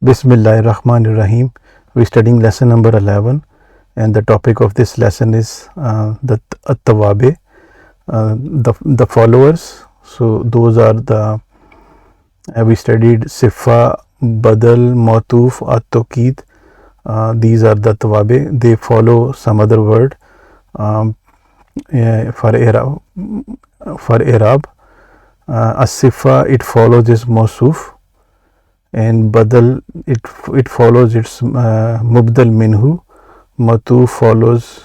Bismillahirrahmanirrahim. We're studying lesson number 11, and the topic of this lesson is the at-tawabi, the followers. So those are the we studied sifa, badal, matuf, at-tawkid. These are the tawabi. They follow some other word for i'rab. As-sifa, it follows its mawsuf, and badal, it follows its mubdal minhu. Matuf follows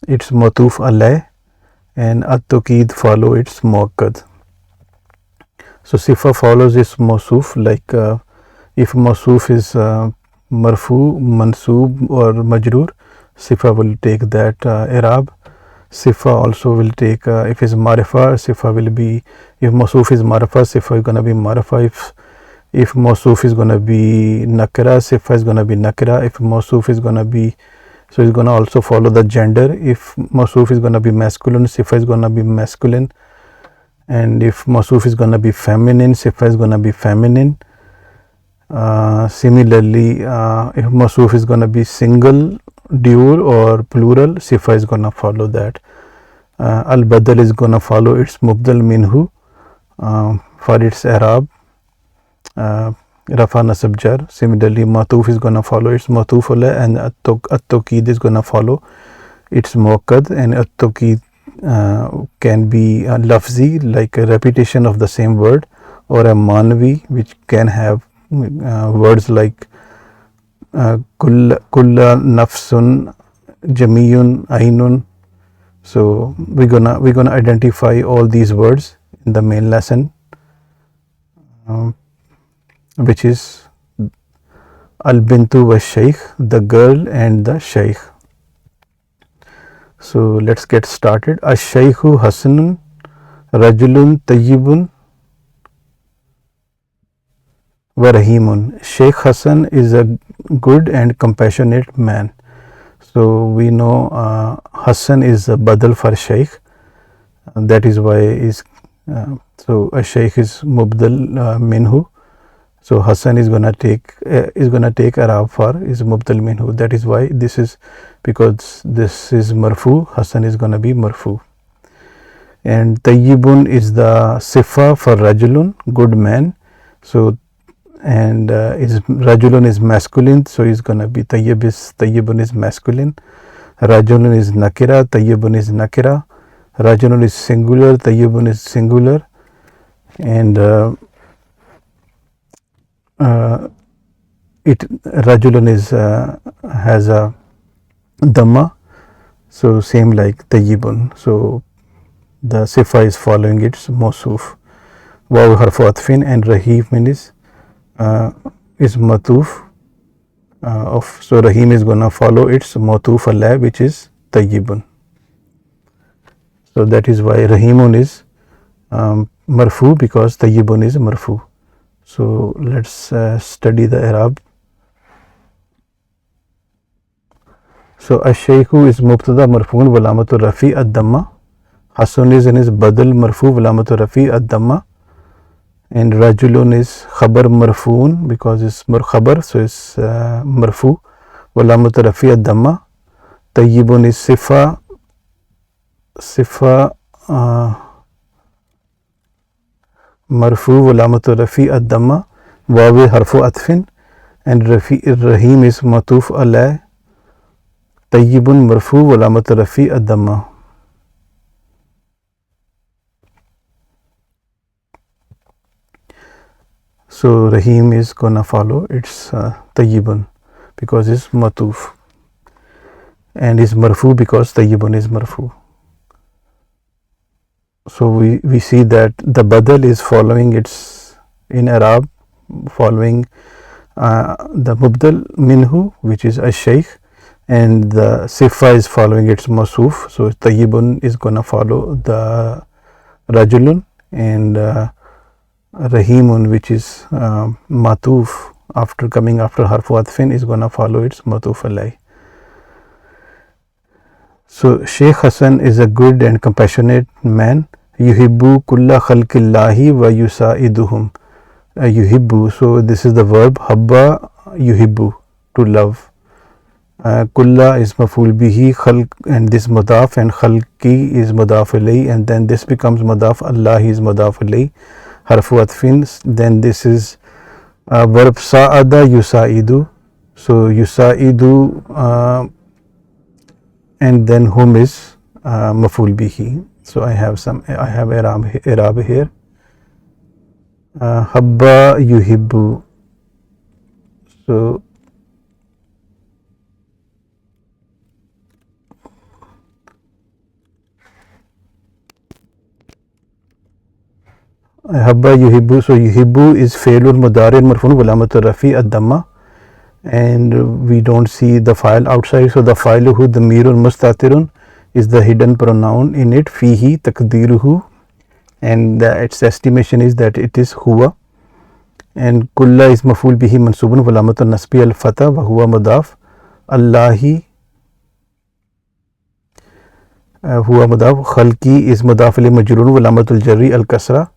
its matuf alayh, and at-tawkid follow its muakkad. So sifa follows its mawsuf, like if mawsuf is marfu, mansub or majroor, sifa will take that i'rab. Sifa also will take if it's marifa, sifa will be, if mawsuf is marifa, sifa is gonna be marifa. If mawsuf is gonna be nakira, sifa is gonna be nakira. If mawsuf is gonna be, so it's gonna also follow the gender. If mawsuf is gonna be masculine, sifa is gonna be masculine. And if mawsuf is gonna be feminine, sifa is gonna be feminine. Similarly, if mawsuf is gonna be single, dual or plural, sifa is gonna follow that. Al-badal is gonna follow its mubdal minhu for its i'rab, rafa nasab jar. Similarly, matuf is gonna follow its matuf alayh, and at-tawkid is gonna follow its muakkad. And at-tawkid can be a lafzi, like a repetition of the same word, or a manvi, which can have words like kulla nafsun, jamiyun, ainun. So we're gonna identify all these words in the main lesson, which is al-bintu wa shaykh, the girl and the shaykh. So let's get started. Ash-shaykhu hasanun, rajulun tayyibun wa rahimun. Shaykh Hasan is a good and compassionate man. So we know Hasan is a badal for shaykh. That is why is so a shaykh is mubdal minhu. So Hasan is gonna take i'rab for is mubdal minhu. That is why this is, because this is marfu, Hasan is gonna be marfu. And tayyibun is the sifa for rajulun, good man. So and is rajulun is masculine, so is gonna be tayyibun is masculine. Rajulun is nakira, tayyibun is nakira. Rajulun is singular, tayyibun is singular. And rajulun is has a dhamma, so same like tayyibun. So the sifa is following its mawsuf. Waw harfu atfin, and rahim is matuf of, so rahim is gonna follow its matuf alayh, which is tayyibun. So that is why rahimun is marfu, because tayyibun is marfu. So let's study the i'rab. So ash-shaykhu is mubtada marfuun wa alamatu rafi ad-damma. Hasan is badal marfu wa alamatu rafi ad-damma. And rajulun is khabar marfuun, because it's khabar, so it's marfu wa alamatu rafi ad-damma. Tayyibun is sifa marfu wa alamatu rafi ad-damma. Waw harfu atfin, and rahim is matuf alayh. Tayyibun marfu wa alamatu rafi ad-damma. So rahim is gonna follow its tayyibun, because it's matuf, and is marfu because tayyibun is marfu. So we see that the badal is following its in i'rab, following the mubdal minhu, which is ash-shaykh, and the sifa is following its mawsuf. So tayyibun is gonna follow the rajulun, and rahimun, which is matuf, after coming after harfu atfin, is gonna follow its matuf alayh. So Shaykh Hasan is a good and compassionate man. Yuhibbu kulla khalqillahi wa yusaiduhum. yuhibbu, so this is the verb habba yuhibbu, to love. Kulla is maf'ul bihi, khalq, and this mudaf, and khalqi is mudaf ilayh, and then this becomes mudaf, Allah is mudaf ilayh, harfu atfin. Then this is verb sa'ada yusaidu, so yusaidu, and then whom is maf'ul bihi. So I have i'rab here. Habba yuhibbu, so habba yuhibbu, so yuhibbu is fi'lun mudari marfu'un wa alamatul rafi ad-damma, and we don't see the file outside, so the filuhu damirun mustatirun is the hidden pronoun in it, fihi takdiruhu, and its estimation is that it is huwa, and kulla is maf'ul bihi mansubun wa alamatul nasbi al-fatha wa huwa mudaf, Allahi huwa mudaf, khalqi is mudaf ilayhi majrurun wa alamatul jarri al-kasra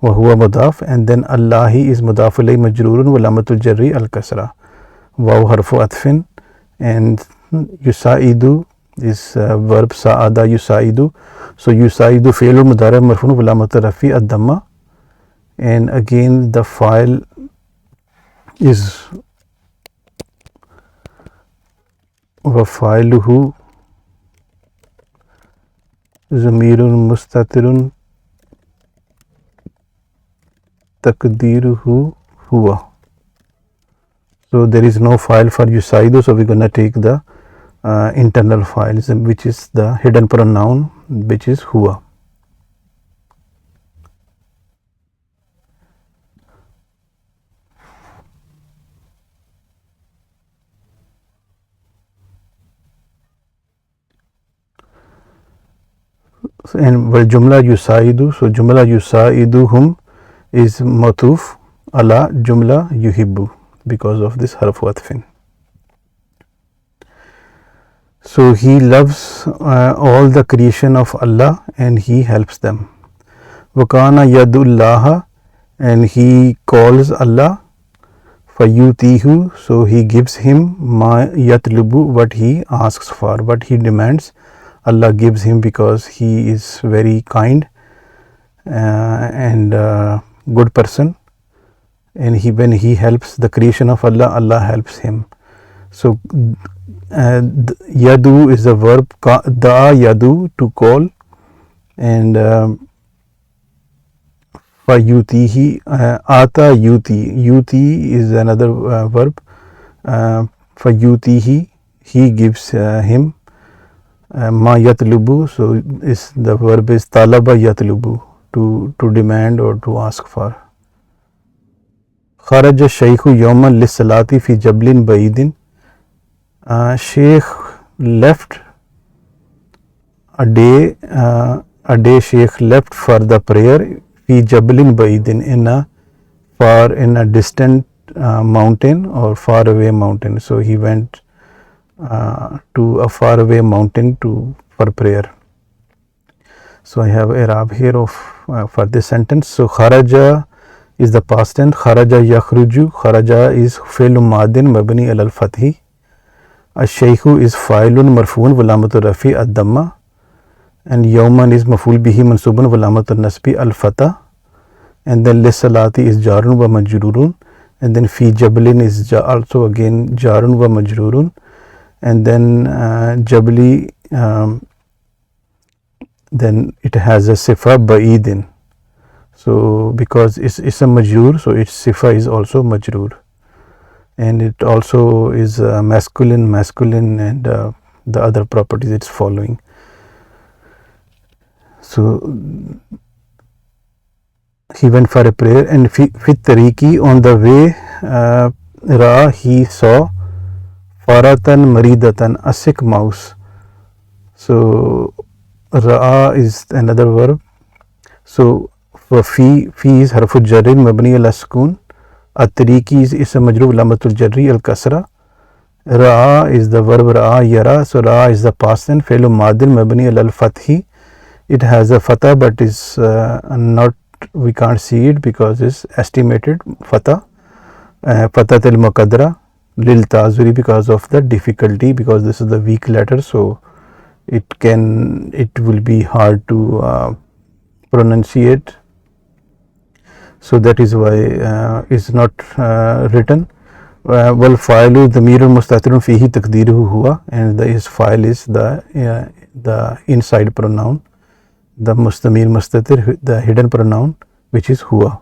wa huwa mudaf, and then Allahi is mudaf ilayhi majrurun wa alamatul jarri al-kasra, waw harfu atfin, and yusaidu is verb sa'ada yusaidu, so yusaidu fi'lun mudari marfu'un wa alamatul rafi ad-damma, and again the file is wa filuhu zamirun mustatirun takdiruhu huwa. So there is no file for yusaidu, so we're gonna take the internal files, which is the hidden pronoun, which is huwa. So, and wal jumla yusaidu, so jumla yusaiduhum is matuf ala jumla yuhibbu because of this harfu atfin. So he loves all the creation of Allah and he helps them. Wakana yadullaha, and he calls Allah, fayutihu, so he gives him ma yatlubu, what he asks for, what he demands, Allah gives him because he is very kind and good person, and when he helps the creation of Allah, Allah helps him. So yadu is the verb da yadu, to call, and fayutihi, ata yuti is another verb, fayutihi, he gives him, ma yatlubu, so is the verb is talaba yatlubu, to demand or to ask for. Kharaja shaykhu yawman lis-salati fi jablin ba'idin, Sheikh left a day Sheikh left for the prayer, fi jablin ba'idin, in a distant mountain or far away mountain, so he went to a far away mountain for prayer. So I have i'rab here of for this sentence. So kharaja is the past tense, kharaja yakhruju, kharaja is fi'l madin mabni ala al-fathi, ash-shaykhu is fa'ilun marfu'un wa alamatul rafi ad-damma, and yawman is maf'ul bihi mansubun wa alamatul nasbi al-fatha, and then lis-salati is jarun wa majrurun, and then fi jablin is also again jarun wa majrurun, and then jabli, then it has a sifa ba'idin, so because it's a majrur, so its sifa is also majrur, and it also is masculine, and the other properties it's following. So he went for a prayer, and fit tariki, on the way, ra, he saw, faratan maridatan, a sick mouse. So ra'a is another verb. So for fi is harfu jarrin mabni ala sukun, at-tariki is ism majrur alamatul jarri al kasra, ra'a is the verb ra'a yara, so ra'a is the past tense, fi'l madin mabni ala al fathi, it has a fatha but is not we can't see it because it's estimated fatha, fatha til muqaddara lil tazuri, because of the difficulty, because this is the weak letter, so it will be hard to pronunciate, so that is why it's not written. Wal fa'ilu damirun mustatirun fihi taqdiruhu huwa, and his file is the inside pronoun, the mustamir mustatir, the hidden pronoun, which is huwa.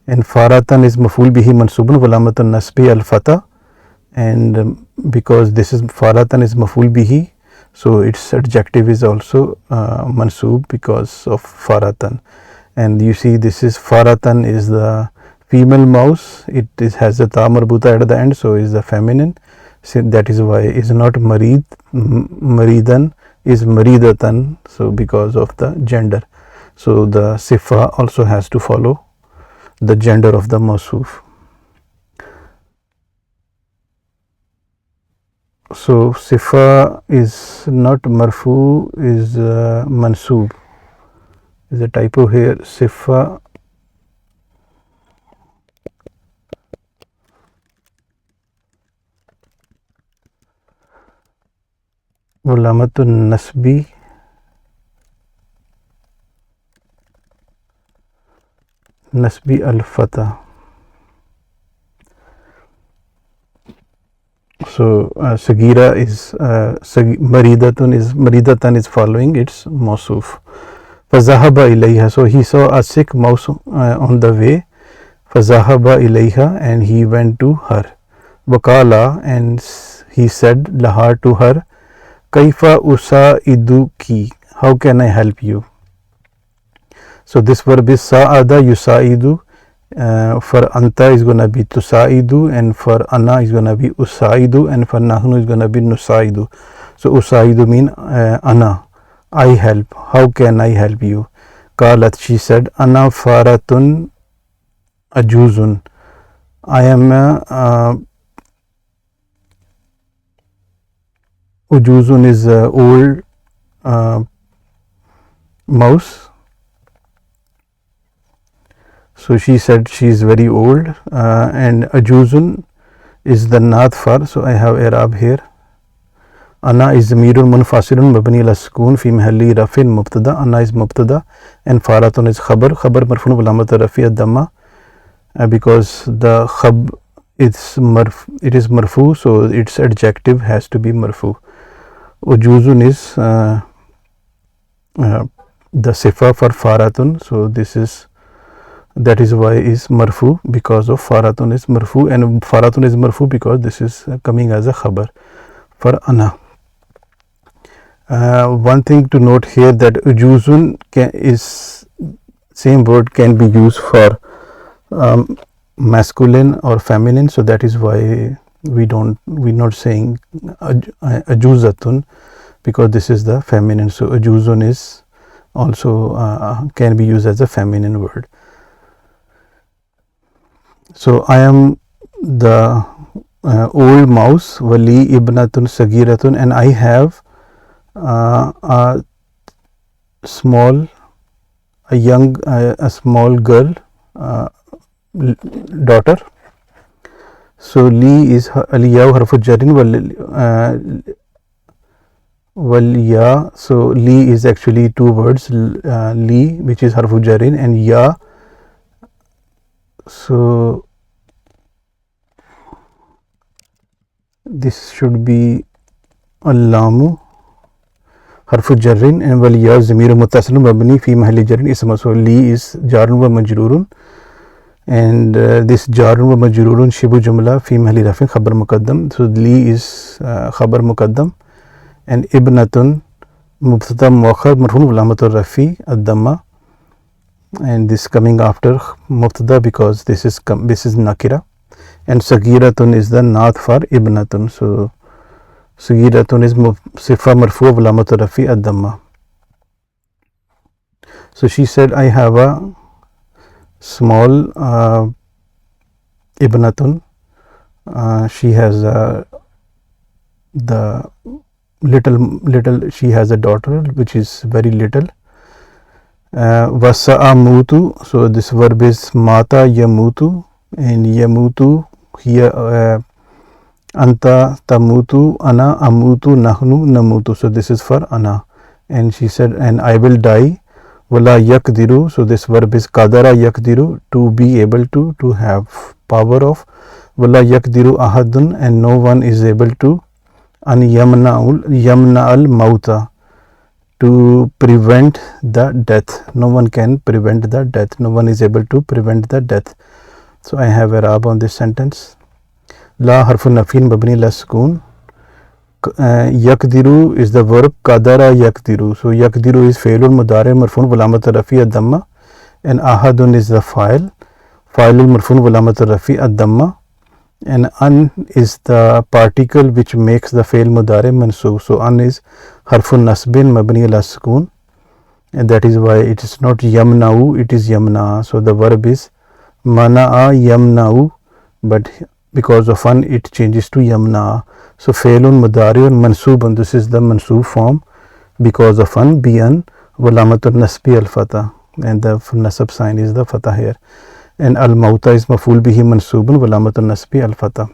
And faratan is maf'ul bihi mansubun walamatun nasbi al fatha, and because this is faratan is maf'ul bihi, so its adjective is also mansub because of faratan. And you see, this is faratan is the female mouse, it has a ta marbuta at the end, so is the feminine, so that is why is not marid, maridan is maridatan, so because of the gender, so the sifa also has to follow the gender of the mawsuf. So sifa is not marfu, is mansub. Is a typo here. Sifa walamatun nasbi al fatha. So sagira is maridatan is following its mawsuf. Fazahaba ilayha, so he saw a sick mouse on the way. Fazahaba ilayha, and he went to her. Wakala, and he said laha to her, kaifa usaiduki, how can I help you? So this verb is sa'ada yusaidu. For anta is going to be tusaidu, and for ana is going to be usaidu, and for nahnu is going to be nusaidu. So usaidu mean ana, I help, how can I help you? Qalat, she said, ana faratun ajuzun, I am ujuzun is old mouse. So she said she is very old, and ajuzun is the naat for, so I have i'rab here. Ana is zamirun munfasilun mabni ala sukun fi mahalli rafin mubtada. Ana is mubtada and faratun is khabar marfuun walamat rafi ad-damma, because the khab it is marfu, so its adjective has to be marfu. Ujuzun is the sifa for faratun, so that is why is marfu, because of faratun is marfu, and faratun is marfu because this is coming as a khabar for ana. One thing to note here, that ujuzun is same word can be used for masculine or feminine, so that is why we're not saying ajuzatun, because this is the feminine, so ajuzun is also can be used as a feminine word. So I am the old mouse, wali ibnatun sagiratun, and I have a small girl, daughter. So li is aliya harfu jarin wal ya, so li is actually two words, li which is harfu jarin, and ya, so this should be allamu harfu jarrin, and wal ya zamiru muttasilun mabni fi mahalli jarrin ism. So li is jarun wa majrurun, and this jarun wa majrurun shibu jumla fi mahalli rafin khabar muqaddam. So li is khabar muqaddam, and ibnatun mubtada muakhar marfuun alamatur rafi ad-damma, and this coming after mubtada because this is nakira, and sagiratun is the naat for ibnatun. So sagiratun is sifa marfu alamatur rafi ad-damma. So she said, I have a small ibnatun, she has the little she has a daughter which is very little, Wasa'amutu, so this verb is mata yamutu, and yamutu here anta tamutu, ana amutu, nahnu namutu, so this is for ana. And she said, and I will die. Wala yakdiru, so this verb is kadara yakdiru, to be able to have power of. Wala yakdiru ahadun, and no one is able to an yamna'al mauta, to prevent the death. No one can prevent the death. No one is able to prevent the death. So I have I'rab on this sentence. La harfun nafin mabni la sukun. Yakdiru is the verb kadara yakdiru. So yakdiru is failul mudari marfun walamat rafi ad-damma, and ahadun is the file. Failul marfun walamat rafi ad-damma, and an is the particle which makes the fail mudari mansub. So an is harfun nasbin mabni ala sukun, and that is why it is not yamna'u, it is yamna. So the verb is mana'a yamna'u, but because of an it changes to yamna. So failun mudariun mansubun, this is the mansub form because of an, bi an, walamatul nasbi al fatah, and the nasab sign is the fatah here. And al mauta is maful bihi mansubun walamatul nasbi al fatah.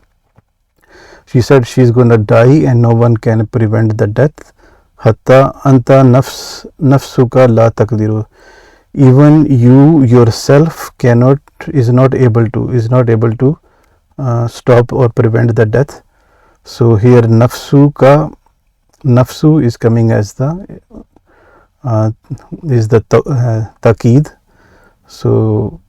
She said she is going to die and no one can prevent the death. Hatta anta nafsuka la takdiru, even you yourself is not able to stop or prevent the death. So here nafsu is coming as the taqeed. So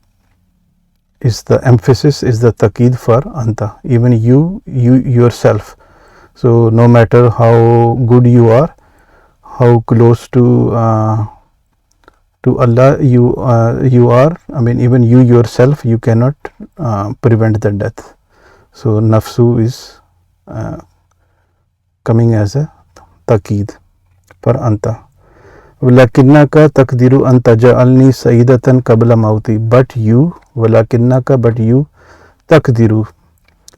is the emphasis is the taqeed for anta, even you yourself. So no matter how good you are, how close to Allah you are, I mean even you yourself, you cannot prevent the death. So nafsu is coming as a taqeed for anta. Walakinnaka takdiru an taj'alni sayyidatan qabla mauti, but you takdiru.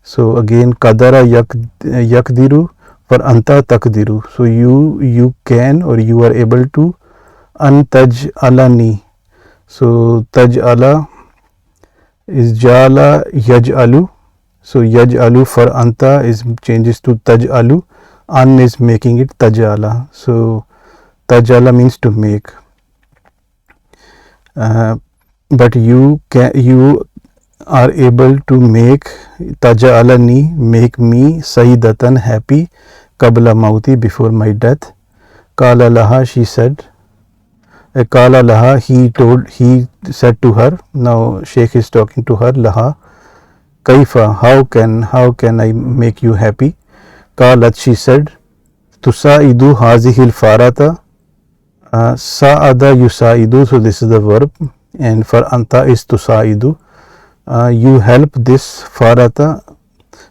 So again qadara yakdiru for anta takdiru. So you can, or you are able to an taj'alani. So taj'ala is ja'ala yaj'alu. So yaj'alu for anta is changes to taj'alu. An is making it taj'ala. So taj'ala means to make. But you are able to make taj'alani, make me sayyidatan, happy, qabla mauti, before my death. Qala laha, she said. Qala laha, he said to her. Now Sheikh is talking to her. Laha, kaifa, how can I make you happy? Qalat, she said, tusaidu hazihil farata. Sa'ada yusaidu, so this is the verb, and for anta is tusaidu. You help this farata.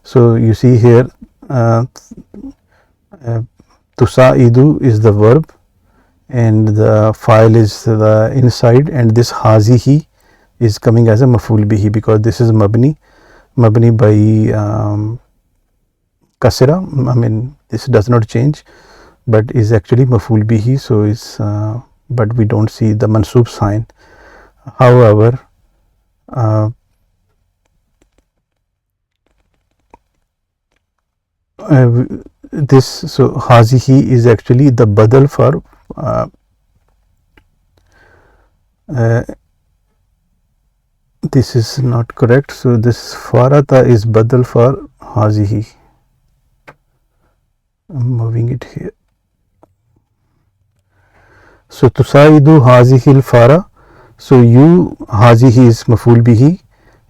So you see here tusaidu is the verb and the file is the inside, and this hazihi is coming as a maful bihi because this is mabni by kasra. I mean this does not change, but is actually maful bihi. So is but we don't see the mansub sign. However, this, so hazihi is actually the badal for this is not correct. So this farata is badal for hazihi. I'm moving it here. So tusaidu hazihil fara. So you, hazihi is maful bihi,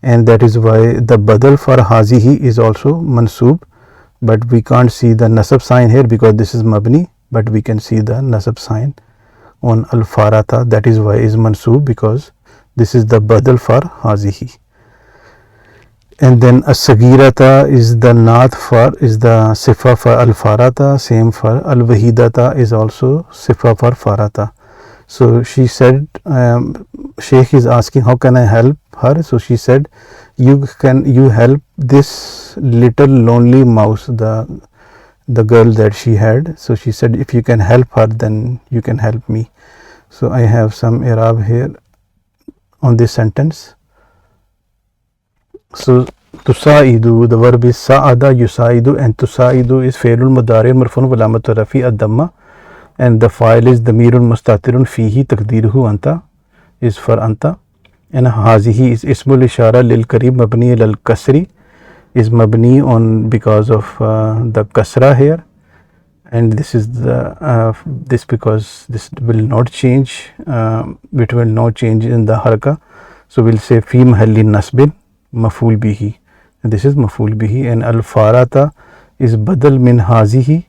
and that is why the badal for hazihi is also mansub, but we can't see the nasab sign here because this is mabni, but we can see the nasab sign on al farata. That is why is mansub, because this is the badal for hazihi. And then as-sagirata is the naat for, is the sifa for al farata. Same for al wahidata is also sifa for farata. So she said, Sheikh is asking, how can I help her? So she said, you help this little lonely mouse, the girl that she had. So she said, if you can help her, then you can help me. So I have some i'rab here on this sentence. So tusaidu, the verb is sa'ada yusaidu, and tusaidu is fi'lun mudari marfu'un wa alamatu rafi ad-damma, and the file is damirun mustatirun fihi taqdiruhu anta is for anta, and hazihi is ismul ishara lil qarib mabni lil kasri, is mabni on because of the kasra here, and this is the this because this will not change, it will not change in the haraka, so we'll say fi mahalli nasbin maf'ul bihi, this is maf'ul bihi, and al farata is badal min hazihi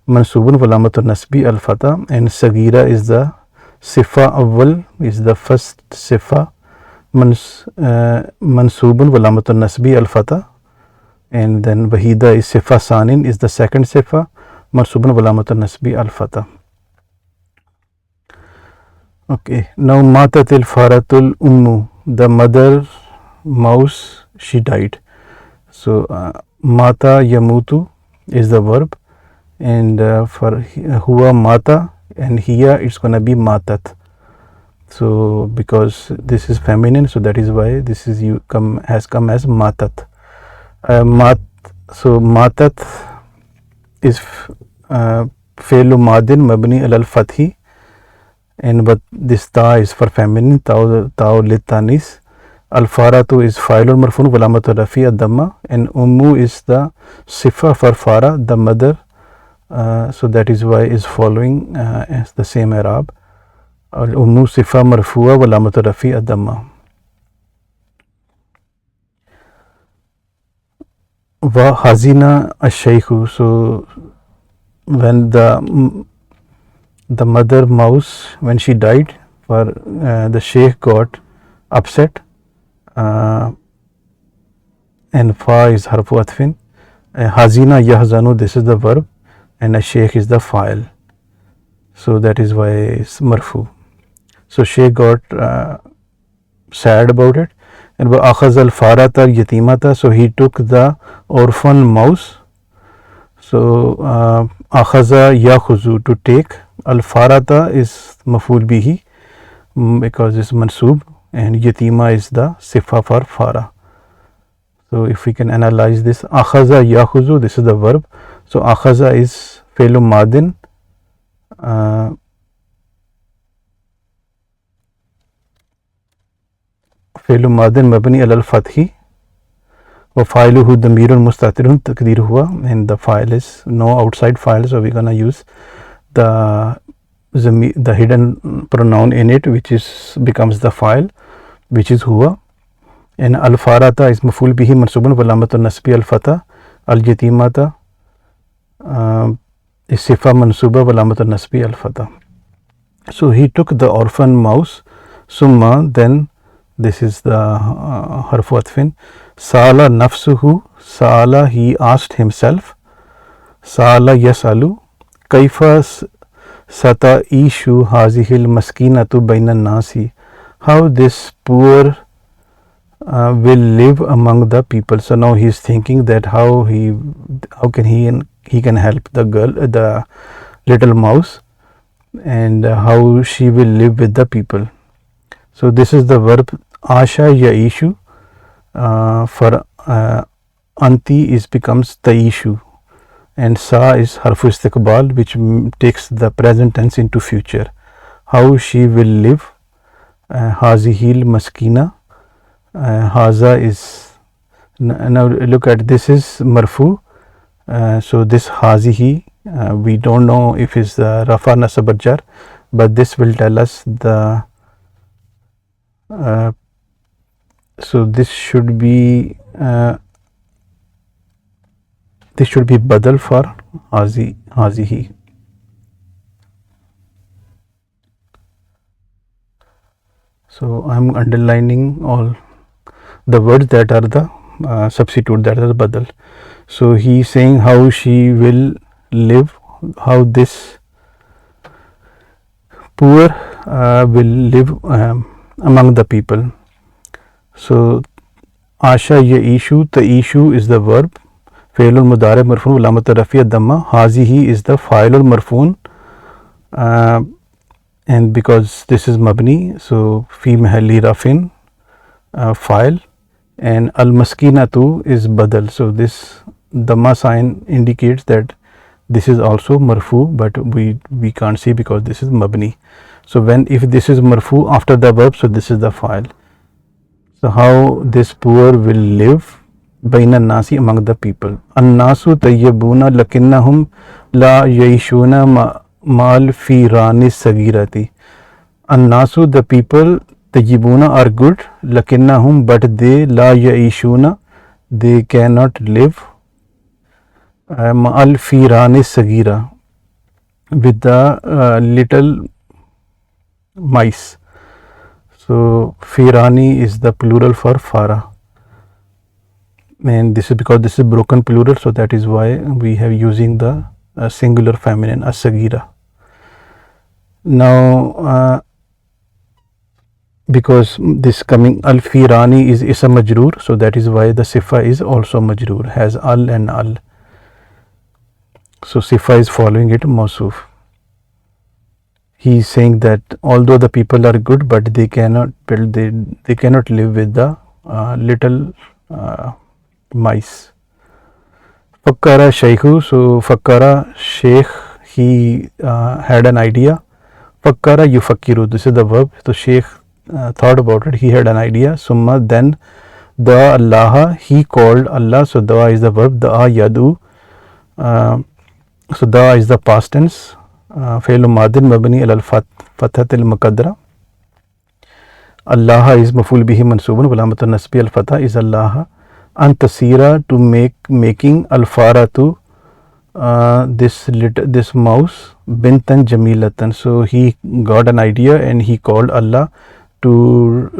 mansubun wa alamatu nasbi al fata, and sagira is the sifa awwal, is the first sifa mansubun wa alamatu nasbi al fata, and then wahida is sifa sanin, is the second sifa mansubun wa alamatu nasbi al fata. Okay, now matatil faratul ummu, the mother mouse, she died. So mata yamutu is the verb, and for huwa mata, and here it's gonna be matat. So because this is feminine, so that is why this is has come as matat. So matat is fi'lu madin mabni alal fathi, and but this ta is for feminine, tau litanis. Al faratu is fa'ilun marfu'un wa alamatu rafi ad-damma, and ummu is the sifa for fara, the mother, so that is why is following as the same i'rab. Al ummu sifa marfu'a wa alamatu rafi ad-damma. Wa hazina ash-shaykhu, so when the mother mouse, when she died, for the sheikh got upset, and fa is harfu atfin, hazina yahzanu, this is the verb, and a sheikh is the file, so that is why it's marfu. So sheikh got sad about it, and wa akhaz al farata yatimata, so he took the orphan mouse. So akhaza yakhuzu, to take, al farata is maf'ul bihi because it's mansub, and yatima is the sifa for fara. So if we can analyze this, akhaza yakhuzu, this is the verb. So akhaza is fi'lu madin, fi'lu madin mabni alal fathi, wa fa'iluhu damirun mustatirun taqdiruhu, and the file is no outside file, so we're gonna use the hidden pronoun in it, which is becomes the file, which is huwa, and al farata is maf'ul bihi mansubun wa alamatu nasbi al fata, al yatimata is sifa mansuba wa alamatu nasbi al fata. So he took the orphan mouse, summa, then this is the harfu atfin, sala nafsuhu, sala, he asked himself, sala yasalu, kaifa sata ishu hazihil maskinatu bainan nasi, how this poor will live among the people. So now he is thinking that how can he can help the girl, the little mouse, and how she will live with the people. So this is the verb asha yaishu, for anti is becomes taishu, and sa is harfu istiqbal, which takes the present tense into future. How she will live, hazihil maskina, haza is, now look at this is marfu, so this hazihi, we don't know if it's the rafa nasab or jar, but this will tell us the so this should be badal for hazihi. So I'm underlining all the words that are the substitute, that are the badal. So he is saying how she will live, how this poor will live among the people. So asha yaishu, taishu is the verb, fi'lul mudari marfu'un wa alamat rafi ad-damma, hazihi is the fa'ilul marfu'un, and because this is mabni, so fi mahalli rafin, file, and al maskinatu is badal. So this dhamma sign indicates that this is also marfu, but we can't see because this is mabni. So if this is marfu after the verb, so this is the file. So how this poor will live baina nasi, among the people. An-nasu tayyibuna lakinnahum la yaishuna mal fi rani sagirati. An-nasu, the people, tayyibuna are good, lakinnahum, but they, la yaishuna, they cannot live, mal fi rani sagira, with the little mice. So firani is the plural for fara, and this is because this is broken plural, so that is why we have using the singular feminine as-sagira. Now because this coming al firani is ism majroor, so that is why the sifa is also majroor, has al and al. So sifa is following it mawsuf. He is saying that although the people are good, but they cannot build, they cannot live with the little mice. Fakkara shaykhu, so fakkara, sheikh, he had an idea. Fakkara yufakkiru, this is the verb. So sheikh thought about it, he had an idea. Summa, then, da Allah, he called Allah. So da is the verb, da yadu, so da is the past tense. فعل ماضٍ مبني على الفتحة المقدرة. Allah is مفعول به منصوب وعلامة النصب الفتحة is Allah. أن تسير, to making, الفارة to this mouse, bintan jamilatan. So he got an idea and he called Allah to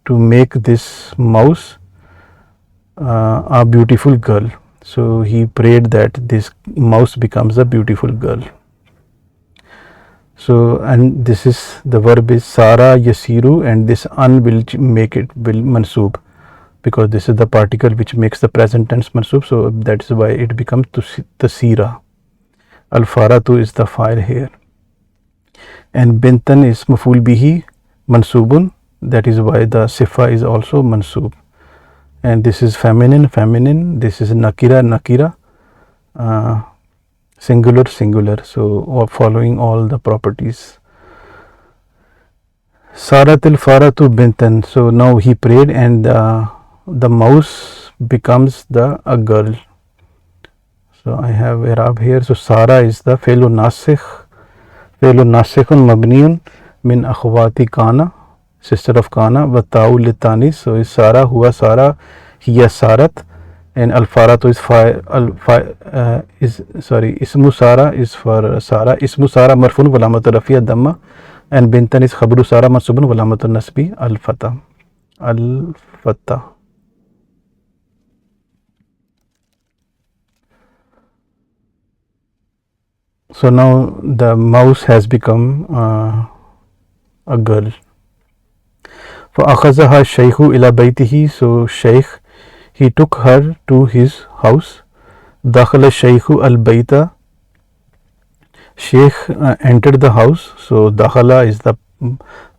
make this mouse a beautiful girl. So he prayed that this mouse becomes a beautiful girl. So, and this is the verb is Sara Yasiru, and this an will make it will mansub, because this is the particle which makes the present tense mansub. So that is why it becomes tasira. Al faratu is the file here, and bintan is maful bihi mansubun. That is why the sifa is also mansub. And this is feminine. This is nakira. Singular. So following all the properties. Saratil faratu bintan. So now he prayed, and the mouse becomes a girl. So I have Arab here. So Sara is the fe'lu nasikhun mabniyun min akhwati kana, sister of kana, wa ta'u litani. So is Sara, huwa Sara, hiya Sarat. And al faratu is ismu Sara is for Sara. Ismu Sara marfun wa alamatu rafi'a dhamma, and bintan is khabru Sara mansubun wa alamatu nasbi al fatah. So now the mouse has become a girl. For akhazaha shaykhu ila baytihi, so shaykh, he took her to his house. Dakhala shaykhu al bayta, sheikh entered the house. So dakhala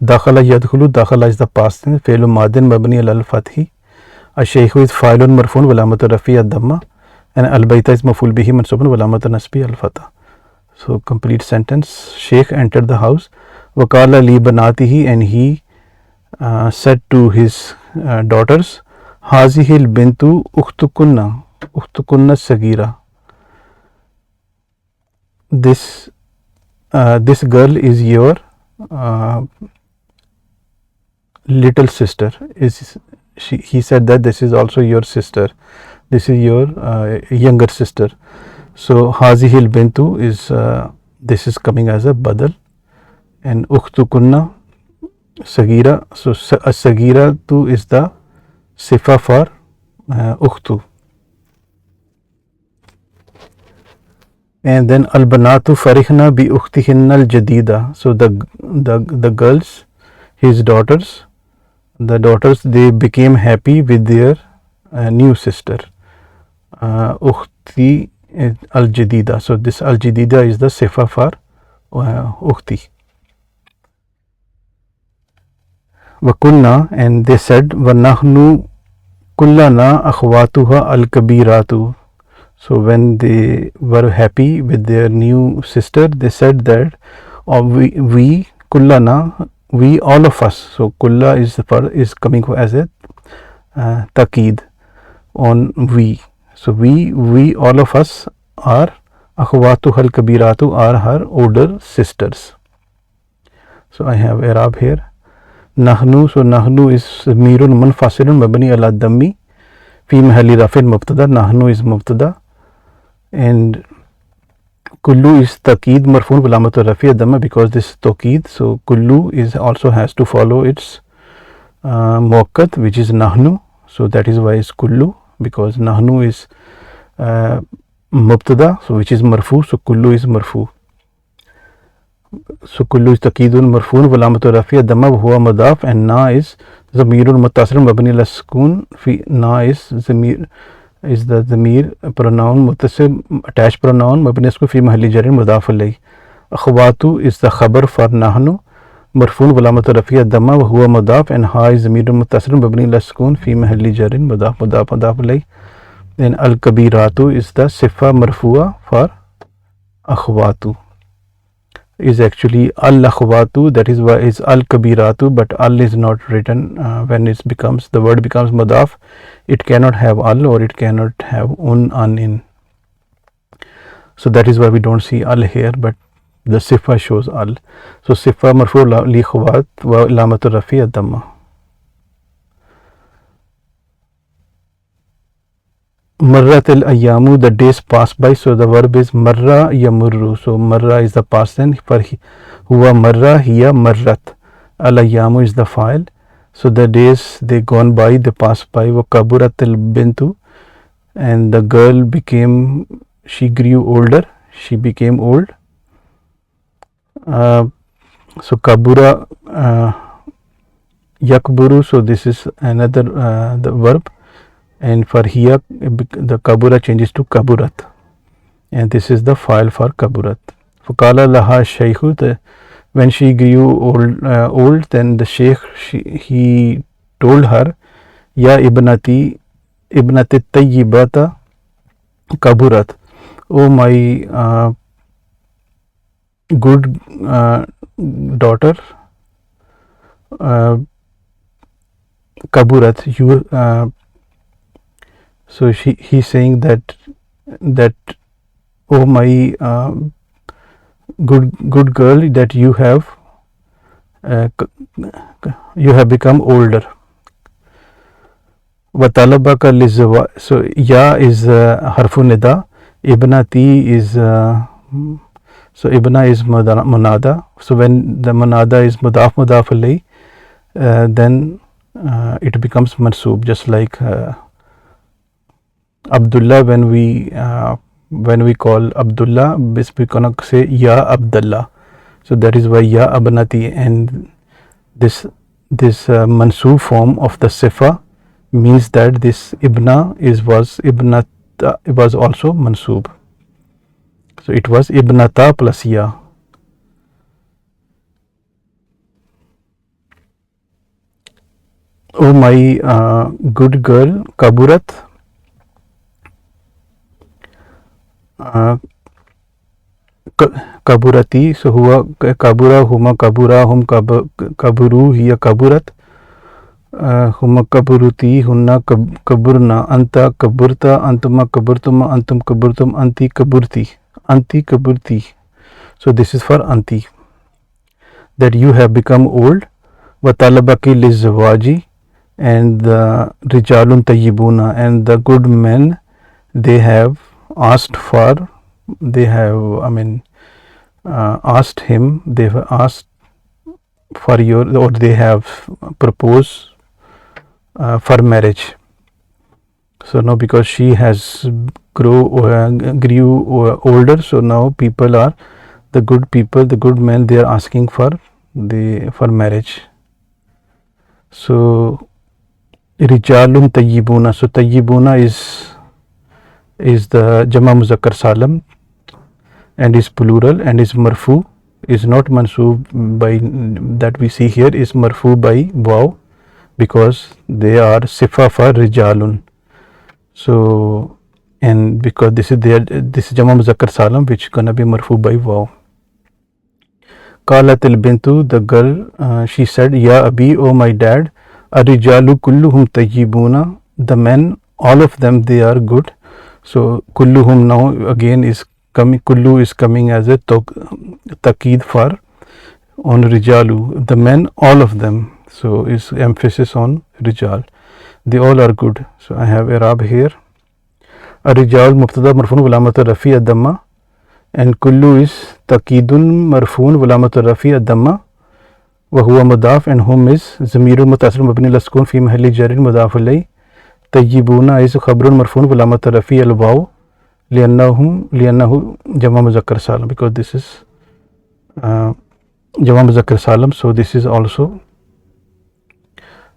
yadkhulu, dakhala is the past tense. Fi'lu madin mabni al fathi. Ash-shaykhu is fa'ilun marfun wa alamatu rafi'i ad-damma, and al bayta is maf'ul bihi mansubun wa alamatu nasbi al fatha. So complete sentence. Sheikh entered the house. Wa qala li banatihi, and he said to his daughters, Hazihil bintu ukhtukunna sagira. This girl is your little sister. He said that this is also your sister. This is your younger sister. So Hazihil bintu is this is coming as a badal, and ukhtukunna sagira. So sagira tu is the sifa for ukhtu. And then al banatu farihna bi ukhtihinna al jadida. So the girls, his daughters, they became happy with their new sister, ukhti al jadida. So this al jadida is the sifa for ukhti. Wakulna, and they said, Wanahnu kullana akhwatuha al-kabiratu. So when they were happy with their new sister, they said that we kullana, we all of us. So kulla is coming as a takid on we. So we all of us are akhwatuha al-kabiratu, are her older sisters. So I have Arab here. Nahnu, so Nahnu is mirun munfasilun mabni ala dammi fi mahalli rafin mubtada. Nahnu is mubtada, and kullu is taqeed marfoon bilamatu rafi damma, because this is taqeed. So kullu is also has to follow its muakkad, which is nahnu. So that is why it's kullu, because nahnu is mubtada, so which is marfu. So kullu is marfu. So kullu is taqeedun marfoon bilamatu rafi damma huwa mudaf, and na is zamirun muttasilun mabni ala sukun fi. Na is zamir, is the zamir pronoun muttasil attached pronoun mabni isku fi mahalli jarin mudaf alayh. Akhwatu is the khabar for nahnu marfoon bilamatu rafi damma huwa mudaf, and ha is zamirun muttasilun mabni ala sukun fi mahalli jarin mudaf alayh. Then al kabiratu is the sifa marfua for akhwatu, is actually al akhwatu, that is why is al kabiratu, but al is not written when it becomes, the word becomes mudaf. It cannot have al, or it cannot have an in. So that is why we don't see al here, but the sifa shows al. So sifa marfu li khawat wa lamatu rafi ad-damma. Marrat al ayyamu, the days pass by. So the verb is marra yamurru. So marra is the past tense for huwa marra, hiya marrat. Al ayyamu is the file. So the days they gone by, they pass by. Wa kaburat al bintu, and the girl became, she grew older, she became old. So kabura yakburu, so this is another the verb. And for here the kabura changes to kaburat, and this is the file for kaburat. Fukala laha shaykhu, when she grew old, then the sheikh, he told her, ya ibnati tayyibata kaburat, oh my good daughter, kaburat, you so he's saying that oh my good girl, that you have become older. Watalabaka lizwa, so ya is harfu nida, ibnati is so ibna is munada. So when the munada is mudaf alayh, then it becomes mansoob, just like Abdullah, when we call Abdullah, we cannot say Ya Abdullah. So that is why Ya Abnati, and this mansoob form of the sifa means that this ibna was also mansoob. So it was ibnata plus ya. Oh my good girl, kaburat. Kaburati, so huwa kabura, huma kabura, hum kaburu, hiya kaburat, huma kaburuti, hunna kaburna, anta kaburta, antuma kaburtuma, antum kaburtum, anti kaburti. So this is for anti, that you have become old. Watalabaki lizwaji, and the rijalun tayyibuna, and the good men, they have asked for, they have asked him, they have asked for your, or they have proposed for marriage. So now because she has grew older, so now people are, the good people, the good men, they are asking for marriage. So rijalun tayyibuna, so tayyibuna is the jama muzakkar salam, and is plural, and is marfu, is not mansoob by that we see here is marfu by waw because they are sifa for rijalun. So and because this is Jama Muzakkar Salam which gonna be marfu by waw. Qalat al-bintu, the girl, she said, Ya abi, oh my dad, Ar-rijalu kulluhum tayyibuna, the men, all of them, they are good. So kulluhum now again is coming, kullu is coming as a taqeed for on rijalu, the men, all of them. So is emphasis on rijal. They all are good. So I have Arab here. Ar-rijal mubtada marfun walamat rafi ad-damma, and kullu is taqidun marfun walamat rafi ad-damma wa huwa mudaf, and hum is zamirun mutassil mabni ala sukun fi mahalli jarrin mudaf ilayh. Tayyibuna is khabrun marfun walamat rafi al-waw liannahu jama muzakkar salam, because this is jama muzakkar salam, so this is also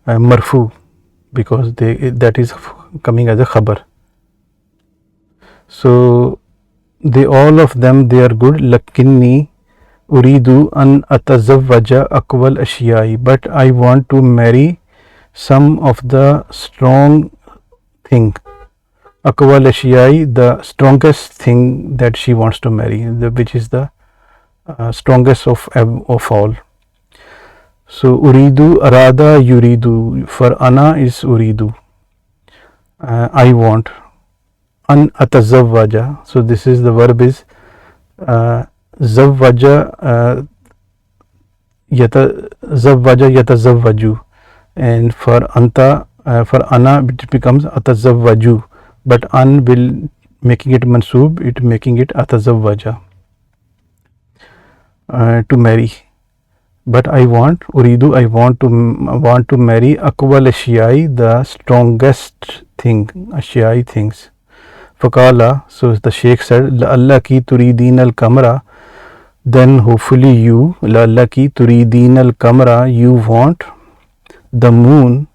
marfu because that is coming as a khabar. So they all of them, they are good. Lakinni uridu an atazawwaja aqwal ashyai, but I want to marry some of the strong thing. Aqwal ashyai, the strongest thing that she wants to marry, which is the strongest of all. So uridu, arada, yuridu, for ana is uridu, I want. An atazawwaja, so this is the verb is zawwaja, yatazawwaju, and for anta, for ana it becomes atazawwaju, but an will making it mansoob, it making it atazawwaja, to marry. But I want, uridu, I want to marry aqwal ashyai, the strongest thing, ashyai things. Faqala, so the Sheikh said, La'alla ki turideen al-kamra, then hopefully you, La'alla ki turideen al-kamra, you want the moon,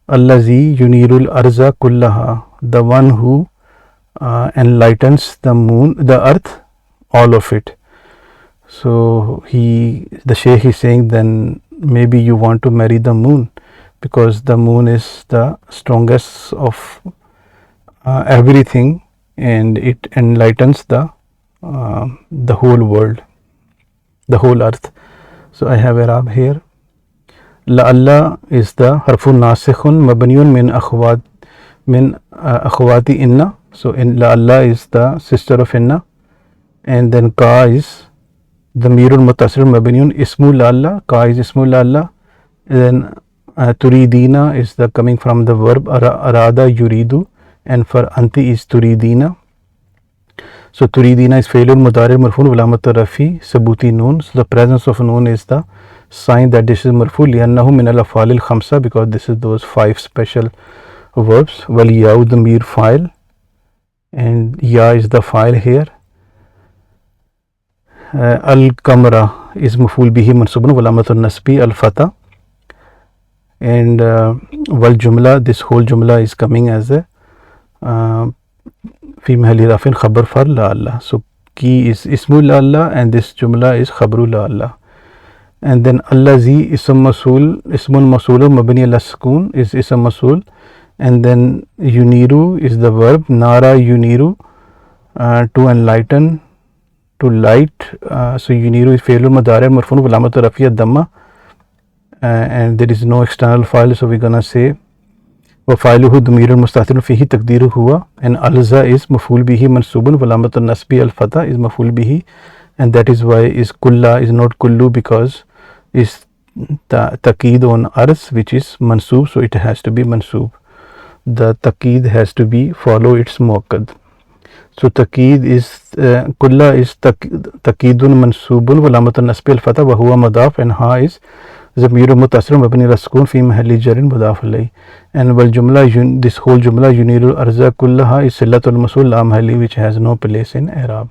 Allazi yunirul arza kullaha, the one who enlightens the moon, the earth, all of it. So the Sheikh is saying, then maybe you want to marry the moon because the moon is the strongest of everything, and it enlightens the whole world, the whole earth. So I have Arab here. La'alla is the harfun nasikhun mabniyun min akhwati inna. So in La'alla is the sister of inna, and then ka is the mirul mutassil mabniyun ismu La'alla, ka is ismu La'alla, then turidina is the coming from the verb arada yuridu, and for anti is turidina. So turidina is failun mudari marfun walamat rafi sabuti noon. So the presence of noon is the sign that this is marfu liannahu min al afalil khamsa, because this is those 5 special verbs. Wal yaud the mere file, and ya is the file here. Al kamra is maful bihi mansubun walamat nasbi al fata, and wal jumla, this whole jumla is coming as a fi mahalli rafin khabar for la'alla. So ki is ismu la'alla, and this jumla is khabru la'alla. And then allazi ism masul, ismun masul mabni ala sukun is ism masul, and then yuniru is the verb, nara yuniru, to enlighten, to light. So yuniru is fi'lun mudari marfun walamat rafi ad-damma, and there is no external file, so we're gonna say وفاعله ضمير مستتر فيه تقديره هو, and alza is maful bihi mansubun walamat nasbi al fata is maful bihi, and that is why is kulla is not kullu, because is taqeed on arz which is mansub, so it has to be mansub. The taqeed has to be follow its muakkad. So taqeed is kulla is taqeedun mansubun walamat nasbi al fata wa huwa mudaf, and ha is ज़मीर मुतासिर मबनी अला सुकून फ़ी महल्ली जरिन मुदाफ़ अलैह, and wal jumla, this whole jumla yunirul arza kullaha is sillatul masul la mahalli, which has no place in i'rab.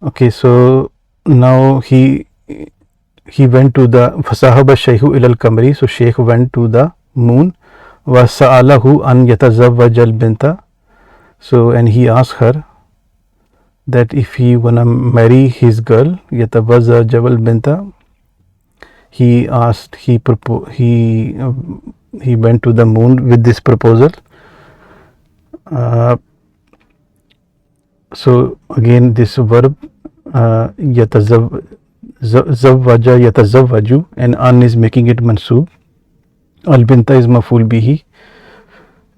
Okay, so now he went to the fasahaba shaykhu ilal kamri, so Shaykh went to the moon, wa sa'alahu an yatazawwaj al binta, so and he asked her that if he wanna marry his girl, يتزوج البنت, he asked, he went to the moon with this proposal. So again this verb zawwaja yatazawwaju, and an is making it mansoob, al binta is maf'ul bihi.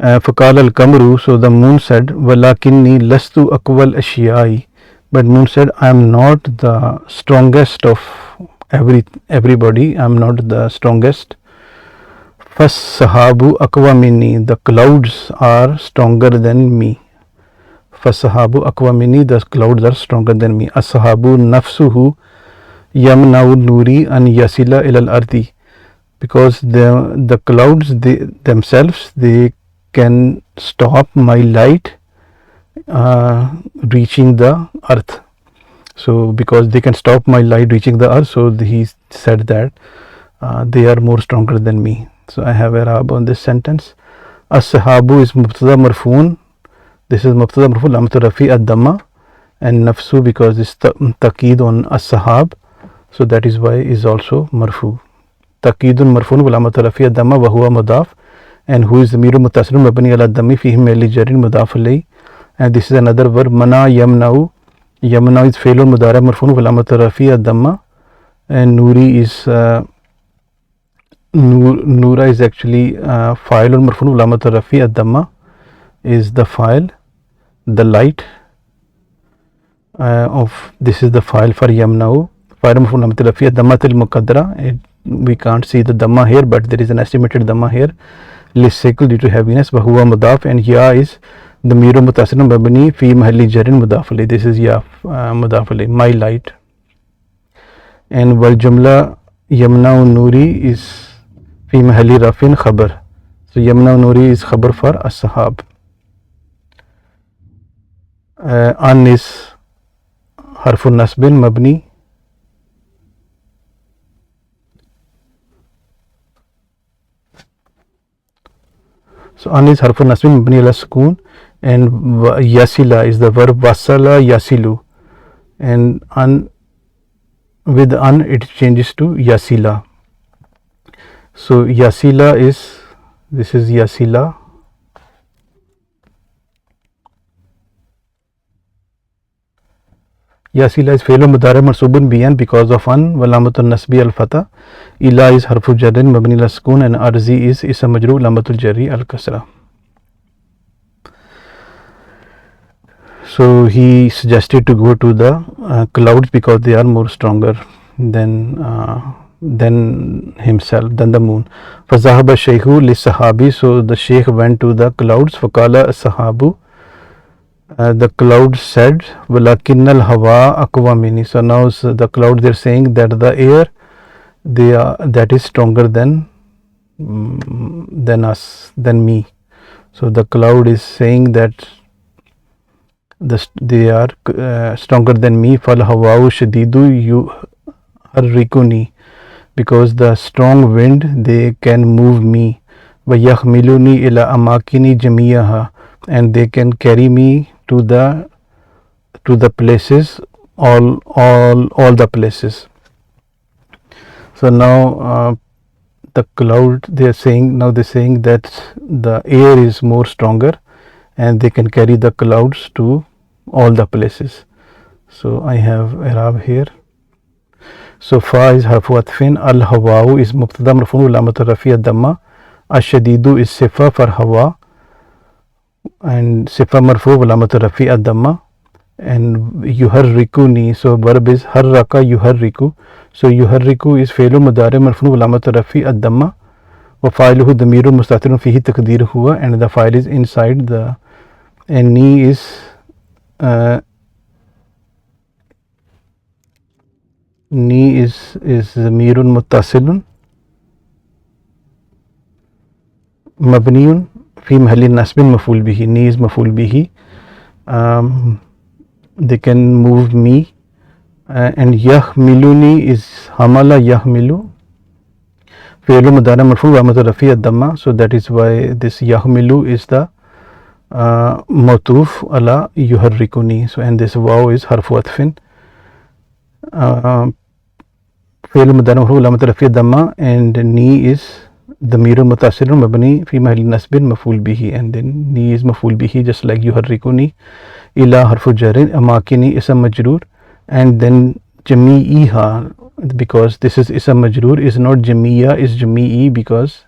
Faqala al kamru, so the moon said, walakinni lastu aqwal ashyai, but moon said, I am not the strongest of everybody, I am not the strongest. Fassahabu aqwa minni, the clouds are stronger than me. Fassahabu aqwa minni, the clouds are stronger than me. Ashabu nafsuhu yamna'u nuri an yasila ilal ardi, because the clouds themselves they can stop my light reaching the earth. So because they can stop my light reaching the earth, so he said that they are more stronger than me. So I have i'rab on this sentence. As-sahabu is mubtada marfoon, this is mubtada marfoo lamatu rafi ad-damma, and nafsu because it's taqeed on as-sahab, so that is why is also marfu. Taqeedun marfoon lamatu rafi ad-damma wa huwa mudaf, and who is damiru muttasilun mabni ala ad-dammi fihi mali jarin mudaf alayhi. And this is another verb, mana yamna'u, yamna is failun mudara marfoon lamatu rafi ad-damma, and nuri is Nura is actually fa'ilun marfu'un alamatu rafi ad-damma is the file, the light of this is the file for yamna'u. Fa'il marfu'un alamatu rafi ad-damma til muqaddara. We can't see the damma here, but there is an estimated damma here. Lisakal due to heaviness. Wa huwa mudaf, and ya is the miru mutasilun mabni fi mahalli jarin mudaf alayhi. This is ya mudaf alayhi, my light. And wal jumla yamna'u nuri is fi mahalli rafin khabar. So yamna nuri is khabar for as-sahab. An is harfun nasbin mabni. So an is harfun nasbin mabni ala sukun, and yasila is the verb wasala yasilu, and an with an it changes to yasila. So yasila is, this is yasila, yasila is fe'lun mudari mansubun bi'an because of an, walamatul nasbi al fata. Ila is harfu jarrin mabni ala sukun, and arzi is ism majrur lamatul jarri al kasra. So he suggested to go to the clouds because they are more stronger than himself, than the moon. Fazahaba shaykhu li sahabi, so the sheikh went to the clouds. Faqala sahabu, the clouds said, walakinnal hawa aqwa minni. So now the clouds, they're saying that the air that is stronger than us, than me. So the cloud is saying that they are stronger than me. Fal hawau shadidu yuharrikuni, because the strong wind they can move me. Wa yakhmiluni ila amakini jamiyaha, and they can carry me to the places, all the places. So now the cloud, they're saying that the air is more stronger and they can carry the clouds to all the places. So I have i'rab here. So fa is harfu atfin, al hawa'u is mubtada marfu'un alamatu rafi ad-damma, ash-shadidu is sifa for hawa, and sifa marfu' alamatu rafi ad-damma, and yuharrikuni, so verb is harraka yuharriku. So yuharriku is fe'lun mudari marfu'un alamatu rafi ad-damma, wa fa'iluhu damirun mustatirun fihi taqdir huwa, and the file is inside the, and ni is zamirun muttasilun mabniyun fi mahalli nasbin maf'ul bihi. Ni is maf'ul bihi. They can move me, and yahmiluni is hamala yahmilu, fi'lu mudari marfu' wa alamatu rafi ad-damma. So that is why this yahmilu is the Matuf ala yuharrikuni. So and this waw is harfu atfin. Fi'l mudari marfu alamat rafi damma, and ni is damirun mutasirun mabni fi mahalli nasbin maf'ul bihi, and then ni is maf'ul bihi just like yuharrikuni. Ila harfu jarin, amakini isam majroor, and then jami'iha, because this is isam majroor, is not jami'a, is jami'i, because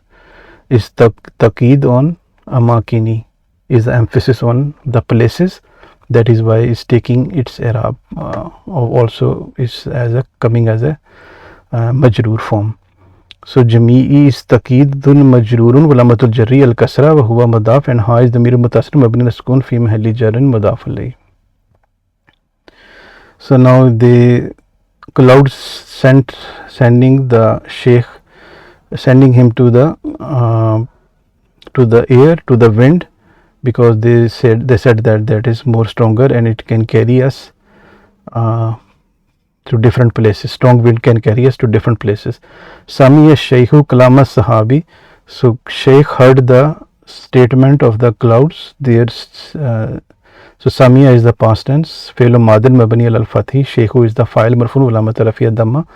is taqeed on amakini, is the emphasis on the places. That is why it's taking its i'rab also is as a coming as a majroor form. So jami'i is taqeedun majroorun walamatul jarri al kasra wa huwa mudaf, and ha is damir mutasir mabni sukun fi mahalli jarrin mudaf alayhi. So now the cloud sending the sheikh, sending him to the air, to the wind, because they said that is more stronger and it can carry us to different places. Strong wind can carry us to different places. Samiya Shaykhu Kalama Sahabi. So Shaykh heard the statement of the clouds. So Samiya is the past tense. Fi'l madin mabni al fathi. Shaykhu is the fa'il marfu' alamat rafi ad-damma.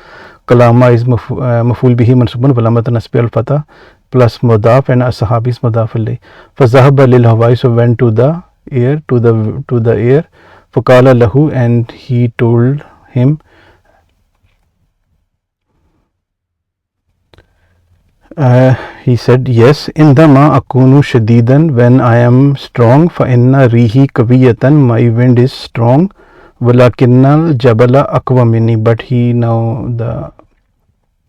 Kalama is maf'ul bihi mansubun alamat nasbi al fatha plus mudaf, and ashabi is mudaf alayhi. Fazahaba lil hawai, so went to the air, to the air. Faqala lahu, and he told him. He said, yes, indama akunu shadidan, when I am strong, fa inna rihi kawiyatan, my wind is strong, walakinnal jabala aqwa minni, but the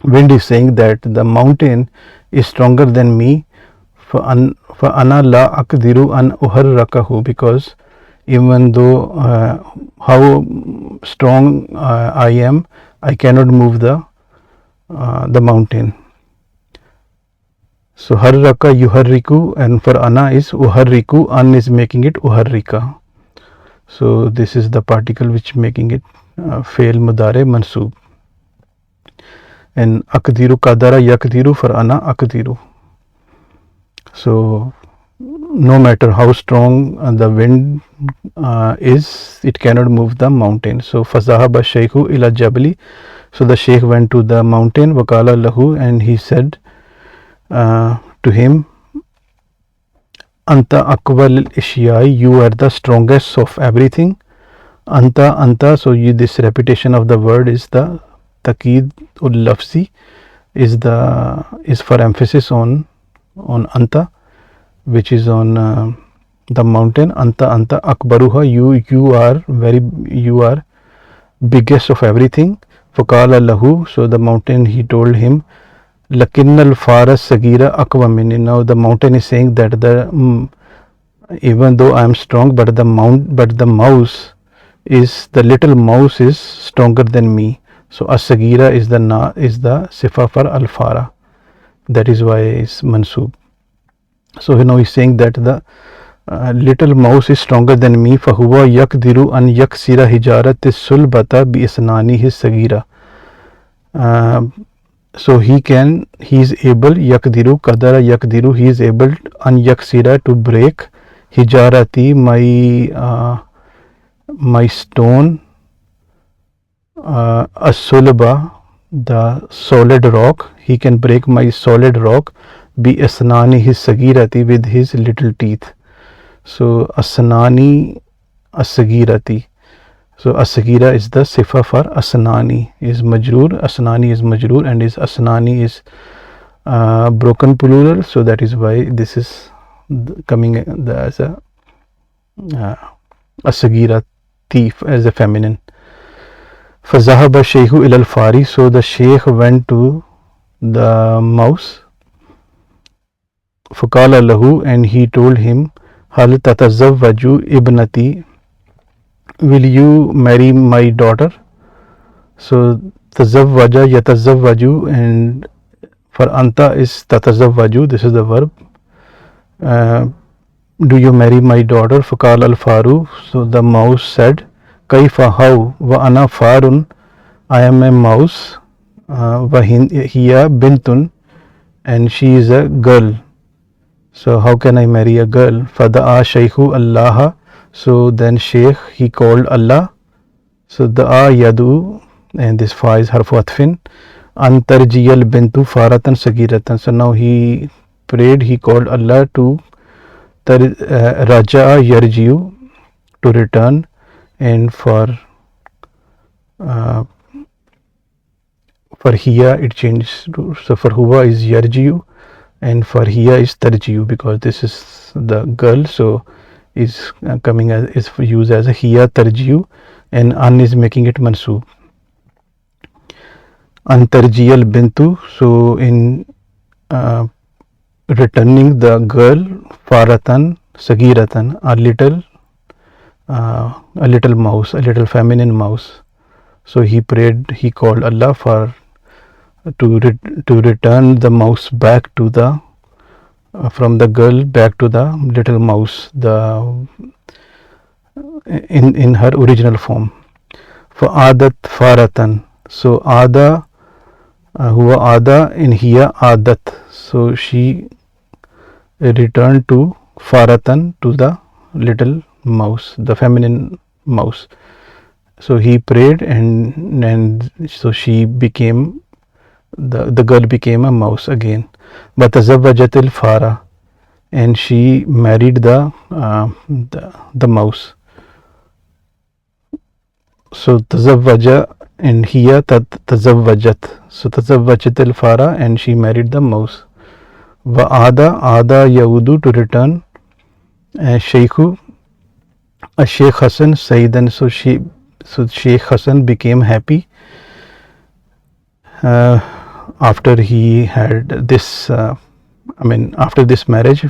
wind is saying that the mountain is stronger than me. Fa ana la aqdiru an uharrakahu, because even though how strong I am, I cannot move the mountain. So harraka yuharriku, and for ana is uharriku, an is making it uharrika. So this is the particle which making it fail mudare mansub. And aqdiru qadara yaqdiru, for ana aqdiru. So no matter how strong the wind is, it cannot move the mountain. So fazahaba shaykhu ila jabali, so the sheikh went to the mountain. Waqala lahu, and he said to him, anta aqwal al-ishyai, you are the strongest of everything. Anta, so this repetition of the word is the taqeed ul lafzi, is for emphasis on anta, which is on the mountain. Anta akbaruha, you are biggest of everything. Faqala lahu, so the mountain, he told him, lakinnal faras sagira aqwa minni. Now the mountain is saying that even though I am strong, but the little mouse is stronger than me. So as-sagira is the sifa for al-fara. That is why it's mansub. So now he's saying that the little mouse is stronger than me. Fahuwa yakdiru an yaksira hijarat sulbata bi isnani his sagira. So he is able, yakdiru qadara yakdiru, he is able an yaksira, to break, hijarati, my stone, as-sulba, the solid rock, he can break my solid rock, bi asnani his sagirati, with his little teeth. So asnani as-sagirati, so as-sagira is the sifa for asnani, is majroor, asnani is majroor, and is asnani is broken plural. So that is why this is coming as a as-sagira, thief, as a feminine. Fazahaba shaykhu ilal fari, so the sheikh went to the mouse. Faqala lahu, and he told him, hal tatazawwaju ibnati, will you marry my daughter? So tazawwaja yatazawwaju, and for anta is tatazawwaju, this is the verb. Do you marry my daughter? Faqala al-faru, so the mouse said, kaifa, how, wa ana farun, I am a mouse, wa hiya bintun, and she is a girl. So how can I marry a girl? Fada'a shaykhu Allah. So then Shaykh, he called Allah. So da'a yadu, and this fa is harfu atfin. Antarjiyal bintu faratan sagiratan. So now he prayed, he called Allah to raja'a yarjiu, to return, and for hiya it changes to, so for huwa is yarjiu, and for hiya is tarjiu, because this is the girl, so is coming as, is used as a hiya tarjiu, and an is making it mansoob. Antarjiyal bintu, so in returning the girl, faratan sagiratan, a little mouse, a little feminine mouse. So he prayed, he called Allah for to return the mouse back to the from the girl back to the little mouse, the in her original form. For adat faratan, so ada huwa ada in hiya adat, so she returned to faratan, to the little mouse, the feminine mouse. So he prayed, and so she became, the girl became a mouse again. But tazawwajatil fara, and she married the mouse. So tazawwaja and hiya tazawwajat, so tazawwajatil fara, and she married the mouse. Wa ada yaudu, to return. Shaykhu, a Sheikh Hassan Saidan, so Sheikh Hassan became happy after he had this after this marriage.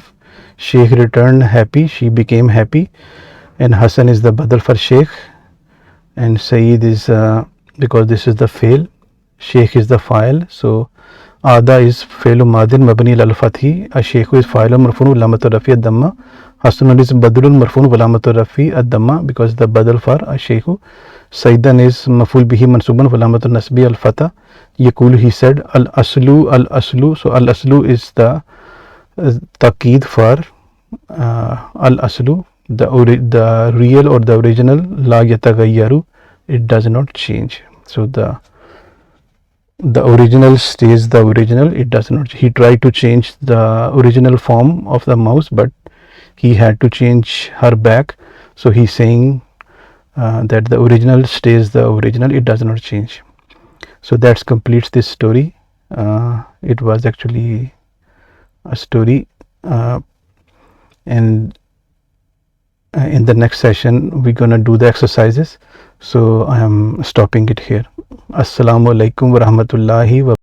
Sheikh returned happy, she became happy, and Hassan is the badal for Sheikh, and Saeed is because this is the fail, Sheikh is the file. So ada is fail madin mabni lal fathi, a Sheikh is file marfun alamatul rafi ad-damma, Hassan is badalun marfun alamatul rafi ad-damma, because the badal for a Sheikh. Saidan is maful bihi mansuban alamatul nasbi al fata. Yaqul, he said, al aslu, so al aslu is the taqeed for al aslu, the real or the original, la yataghayyaru, it does not change. So the original stays the original, it does not. He tried to change the original form of the mouse, but he had to change her back. So he's saying that the original stays the original, it does not change. So that completes this story. It was actually a story, and in the next session we're gonna do the exercises. So I am stopping it here. Assalamu alaikum wa rahmatullahi wa